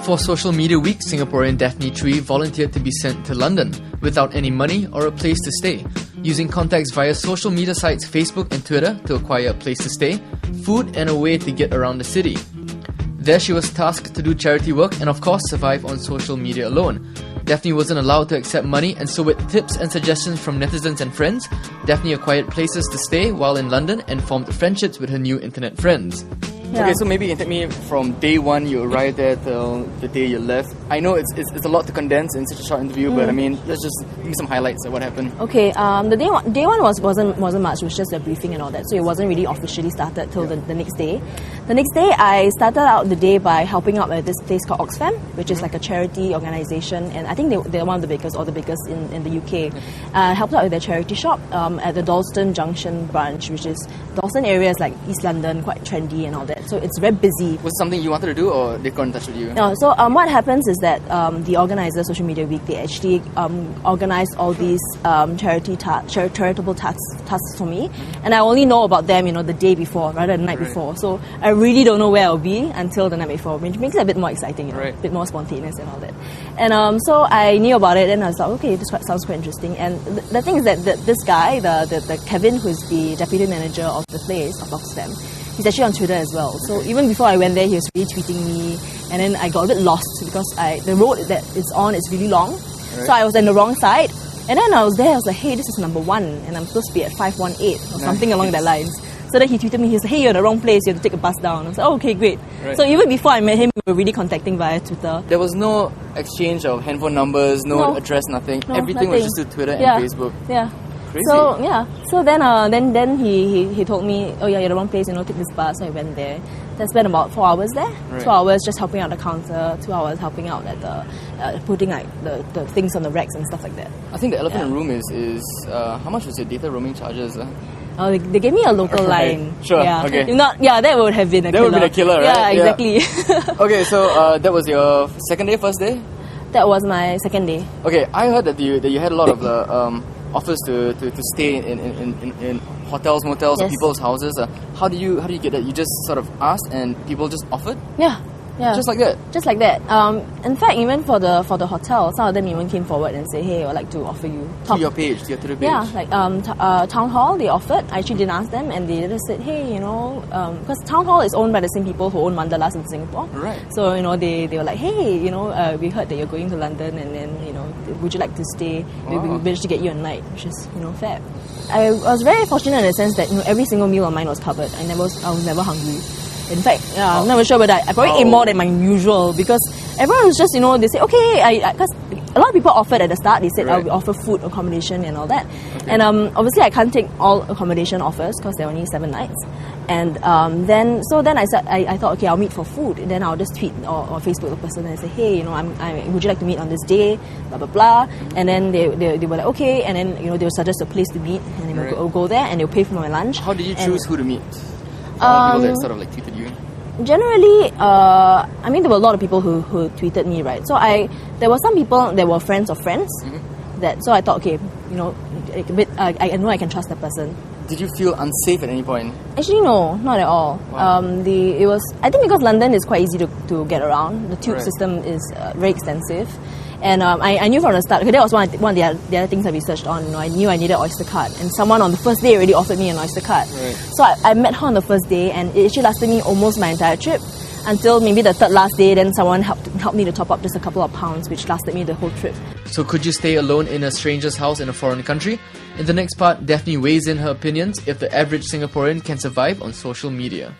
For Social Media Week, Singaporean Daphne Chui volunteered to be sent to London without any money or a place to stay, using contacts via social media sites Facebook and Twitter to acquire a place to stay, food and a way to get around the city. There she was tasked to do charity work and of course survive on social media alone. Daphne wasn't allowed to accept money, and so with tips and suggestions from netizens and friends, Daphne acquired places to stay while in London and formed friendships with her new internet friends. Yeah. Okay, so maybe you can take me from day one you arrived there till the day you left. I know it's a lot to condense in such a short interview, but I mean, let's just give me some highlights of what happened. Okay, the day one wasn't much. It was just a briefing and all that, so it wasn't really officially started till the next day. The next day, I started out the day by helping out at this place called Oxfam, which is like a charity organisation, and I think they're one of the biggest in the UK. Helped out with their charity shop at the Dalston Junction branch, which is Dalston area is like East London, quite trendy and all that. So it's very busy. Was it something you wanted to do, or they got in touch with you? No, so what happens is that the organizer, Social Media Week, they actually organized all these charitable tasks for me, and I only know about them, the day before rather than the night before. So I really don't know where I'll be until the night before, which makes it a bit more exciting, a bit more spontaneous and all that. And so I knew about it, and I was like, okay, this sounds quite interesting. And the thing is that this guy, the Kevin, who's the deputy manager of the place of Oxfam, he's actually on Twitter as well. So even before I went there, he was retweeting me, and then I got a bit lost because the road that it's on is really long. Right. So I was on the wrong side, and then I was there. I was like, hey, this is number 1, and I'm supposed to be at 518 or something along that lines. So then he tweeted me. He said, hey, you're in the wrong place. You have to take a bus down. I was like, oh, okay, great. Right. So even before I met him, we were really contacting via Twitter. There was no exchange of handphone numbers, no address, nothing. Everything was just through Twitter and Facebook. Yeah. Crazy. So then he told me, oh yeah, you're the wrong place, take this bus. So I went there. I spent about 4 hours there. Right. 2 hours just helping out the counter, 2 hours helping out at the putting like the things on the racks and stuff like that. I think the elephant in the room is how much was your data roaming charges? Oh, they gave me a local line. Sure. Yeah. Okay. If not, that would have been a killer. That would be a killer, right? Yeah, exactly. Okay, so that was your second day, first day? That was my second day. Okay, I heard that you had a lot of offers to stay in hotels, motels, or people's houses. How do you get that? You just sort of asked and people just offered? Yeah. Just like that? Just like that. In fact, even for the hotel, some of them even came forward and said, hey, I'd like to offer you. To your page, to your Twitter page? Yeah, like Town Hall, they offered. I actually didn't ask them, and they just said, hey, because Town Hall is owned by the same people who own Mandalas in Singapore. Right. So, they were like, hey, we heard that you're going to London, and then, would you like to stay? We managed to get you a night, which is, fair. I was very fortunate in the sense that, every single meal of mine was covered. I was never hungry. In fact, I'm not sure, but I probably ate more than my usual because everyone was just, they say, okay, because a lot of people offered at the start, they said, I will offer food, accommodation and all that. Okay. And obviously I can't take all accommodation offers because there are only 7 nights. And then I said, I thought, okay, I'll meet for food. And then I'll just tweet or Facebook the person and say, hey, would you like to meet on this day, blah, blah, blah. And then they were like, okay. And then, they will suggest a place to meet and then we'll go there and they'll pay for my lunch. How did you choose who to meet? People that sort of tweeted you? Generally, there were a lot of people who tweeted me, right? So there were some people that were friends of friends. Mm-hmm. So I thought, okay, I know I can trust that person. Did you feel unsafe at any point? Actually, no, not at all. Wow. I think because London is quite easy to get around. The tube system is very extensive. And I knew from the start, okay, that was one of the other things I researched on. I knew I needed an Oyster card, and someone on the first day already offered me an Oyster card. Right. So I met her on the first day, and it actually lasted me almost my entire trip until maybe the third last day. Then someone helped me to top up just a couple of pounds, which lasted me the whole trip. So could you stay alone in a stranger's house in a foreign country? In the next part, Daphne weighs in her opinions if the average Singaporean can survive on social media.